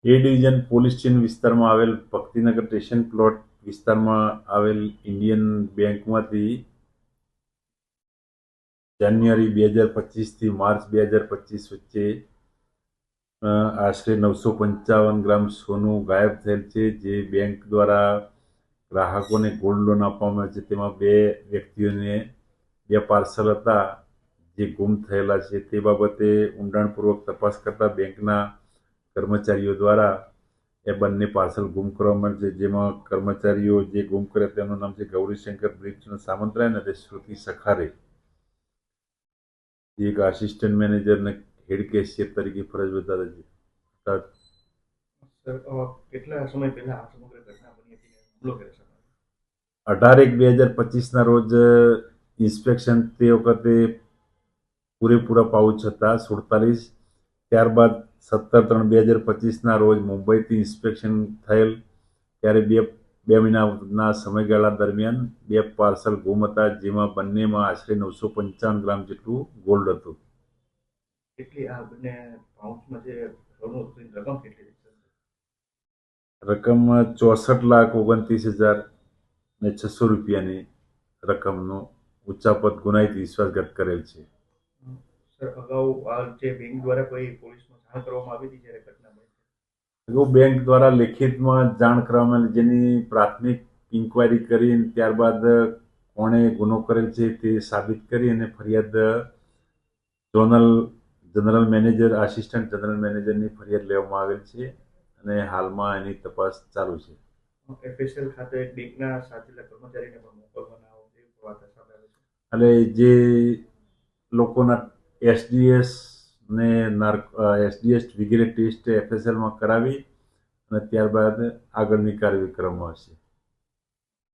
એ division police station વિસ્તારમાં આવેલ Bhaktinagar station plot વિસ્તારમાં આવેલ ઇન્ડિયન બેંકમાંથી જાન્યુઆરી 2025થી માર્ચ 2025 વચ્ચે આશરે 955 ગ્રામ સોનું ગાયબ થયેલ છે, જે બેંક દ્વારા ગ્રાહકોને ગોલ્ડ લોન આપવામાં આવે છે. તેમાં બે વ્યક્તિઓને બે પાર્સલ હતા જે ગુમ થયેલા છે. તે બાબતે ઊંડાણપૂર્વક તપાસ કરતા બેંકના કર્મચારીઓ દ્વારા એ બંને પાર્સલ ગુમ કરવામાં આવે છે, જેમાં કર્મચારીઓ જે ગુમ કર્યા તેમનું નામ છે ગૌરીશંકર બ્રિજચંદ સામંતરાય અને શ્રુતિ સખારે, જે એક આસિસ્ટન્ટ મેનેજર અને હેડ કેશિયર તરીકે ફરજ બજાવે છે. સર, કેટલા સમય પહેલા આ સમગ્ર ઘટના બની હતી ને હુમલો કર્યો સર? 18/1/2025ના રોજ ઇન્સ્પેક્શન તે વખતે પૂરેપૂરા પાઉચ હતા 47. ત્યારબાદ 17/3/2025ના રોજ મુંબઈથી ઇન્સ્પેક્શન થયેલ, ત્યારે બે મહિનાના સમયગાળા દરમિયાન બે પાર્સલ ગુમ હતા, જેમાં બંનેમાં આશરે 955 ગ્રામ જેટલું ગોલ્ડ હતું. કેટલી આ બંને પાઉચમાં જે સોનું હતું એની રકમ કેટલી હતી સર? રકમ 64,29,600 રૂપિયાની રકમનો ઉચ્ચાપત ગુનાહિત વિશ્વાસઘાત કરેલ છે. સર, અગાઉ આ જે બેંક દ્વારા કોઈ પોલીસમાં જાણ કરવામાં આવી હતી જ્યારે ઘટના બની? અગાઉ બેંક દ્વારા લેખિતમાં જાણ કરવામાં આવી, જેની પ્રાથમિક ઇન્કવાયરી કરી ત્યારબાદ કોણે ગુનો કરેલ છે તે સાબિત કરી અને ફરિયાદ જનરલ મેનેજર, આસિસ્ટન્ટ જનરલ મેનેજરની ફરિયાદ લેવામાં આવેલ છે અને હાલમાં એની તપાસ ચાલુ છે. એફએસએલ ખાતે બેંકના સાચેલા કર્મચારીને પણ મોકલવાના એવી વાત સામે આવી છે. એટલે જે લોકોના એસડીએસ ને એસડીએસ વગેરે ટેસ્ટ એફએસએલમાં કરાવી અને ત્યારબાદ આગળની કાર્યવાહી કરવામાં આવશે.